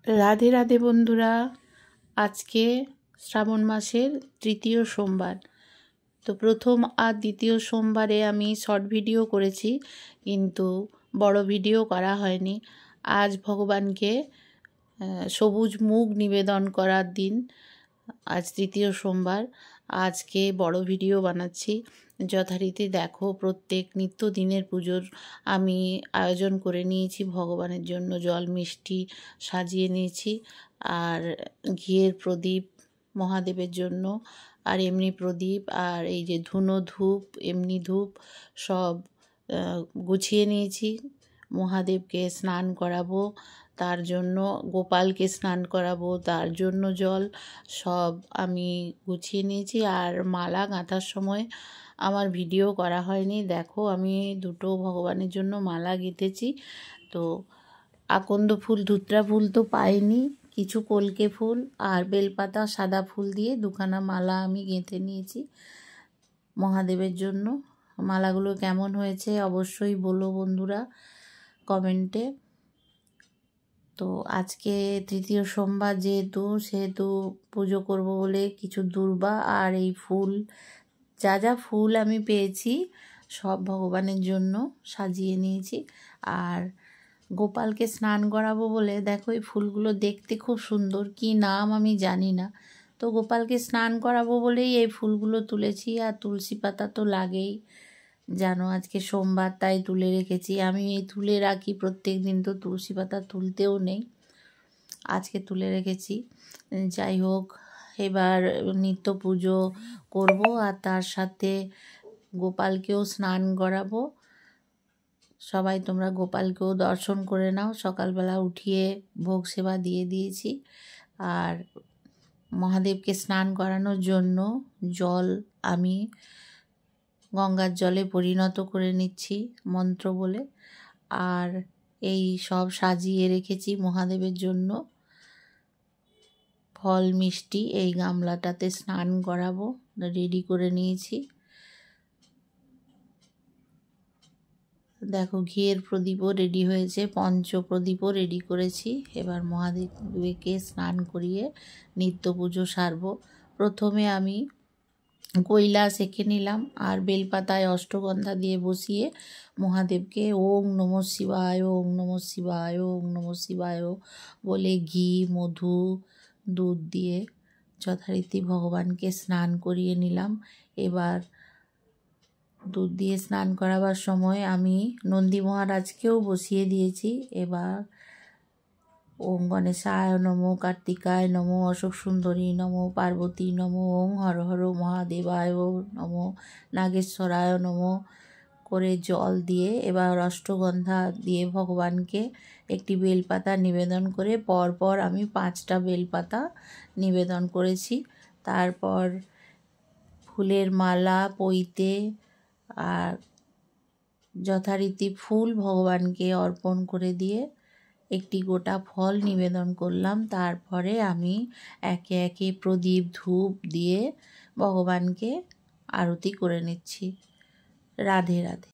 রাধে রাধে বন্ধুরা, আজকে শ্রাবণ মাসের তৃতীয় সোমবার। তো প্রথম আর দ্বিতীয় সোমবারে আমি শর্ট ভিডিও করেছি, কিন্তু বড় ভিডিও করা হয়নি। আজ ভগবানকে সবুজ মুগ নিবেদন করার দিন। আজ তৃতীয় সোমবার, আজকে বড় ভিডিও বানাচ্ছি। যথারীতি দেখো, প্রত্যেক নিত্যদিনের পুজোর আমি আয়োজন করে নিয়েছি। ভগবানের জন্য জল মিষ্টি সাজিয়ে নিয়েছি, আর ঘিয়ের প্রদীপ মহাদেবের জন্য, আর এমনি প্রদীপ, আর এই যে ধুনো ধূপ, এমনি ধূপ সব গুছিয়ে নিয়েছি। মহাদেবকে স্নান করাবো, তার জন্য গোপালকে স্নান করাবো, তার জন্য জল সব আমি গুছিয়ে নিয়েছি। আর মালা গাঁথার সময় আমার ভিডিও করা হয়নি। দেখো, আমি দুটো ভগবানের জন্য মালা গেঁথেছি। তো আকন্দ ফুল, ধুতরা ফুল তো পাইনি, কিছু কলকে ফুল আর বেলপাতা সাদা ফুল দিয়ে দুখানা মালা আমি গেঁথে নিয়েছি মহাদেবের জন্য। মালাগুলো কেমন হয়েছে অবশ্যই বলো বন্ধুরা কমেন্টে। তো আজকে তৃতীয় সোমবার সেহেতু পুজো করব বলে কিছু দূর্বা আর এই ফুল, যা ফুল আমি পেয়েছি সব ভগবানের জন্য সাজিয়ে নিয়েছি। আর গোপালকে স্নান করাবো বলে দেখো, এই ফুলগুলো দেখতে খুব সুন্দর, কি নাম আমি জানি না। তো গোপালকে স্নান করাবো বলেই এই ফুলগুলো তুলেছি। আর তুলসী পাতা তো লাগেই, জানো আজকে সোমবার তাই তুলে রেখেছি। আমি এই তুলে রাখি প্রত্যেক দিন, তো তুলসী পাতা তুলতেও নেই, আজকে তুলে রেখেছি। যাই হোক, এবার নিত্য পুজো করব, আর তার সাথে গোপালকেও স্নান করাবো। সবাই তোমরা গোপালকেও দর্শন করে নাও। সকালবেলা উঠিয়ে ভোগ সেবা দিয়ে দিয়েছি। আর মহাদেবকে স্নান করানোর জন্য জল আমি গঙ্গার জলে পরিণত করে নিচ্ছি মন্ত্র বলে। আর এই সব সাজিয়ে রেখেছি মহাদেবের জন্য, ফল মিষ্টি এই গামলাটাতে স্নান করাবো, রেডি করে নিয়েছি। দেখো, ঘিয়ের প্রদীপও রেডি হয়েছে, পঞ্চ প্রদীপও রেডি করেছি। এবার মহাদেবকে স্নান করিয়ে নিত্য পুজো সারব। প্রথমে আমি কৈলাস এঁকে নিলাম, আর বেলপাতায় অষ্টগন্ধা দিয়ে বসিয়ে মহাদেবকে ওং নমঃ শিবায়, ওং নমঃ শিবায়, ওং নমঃ শিবায় বলে ঘি, মধু, দুধ দিয়ে যথারীতি ভগবানকে স্নান করিয়ে নিলাম। এবার দুধ দিয়ে স্নান করাবার সময় আমি নন্দী মহারাজকেও বসিয়ে দিয়েছি। এবার ওম গণেশায় নমো, কার্তিকায় নমো, অশোক সুন্দরী নমো, পার্বতী নমো, ওং হর হর মহাদেবায় নমো, নাগেশ্বরায় নমো করে জল দিয়ে এবার অষ্টগন্ধা দিয়ে ভগবানকে একটি বেলপাতা নিবেদন করে পরপর আমি 5টা বেলপাতা নিবেদন করেছি। তারপর ফুলের মালা, পৈতে আর যথারীতি ফুল ভগবানকে অর্পণ করে দিয়ে একটি গোটা ফল নিবেদন করলাম। তারপরে আমি একে একে প্রদীপ, ধূপ দিয়ে ভগবানকে আরতি করে নিচ্ছি। রাধে রাধে।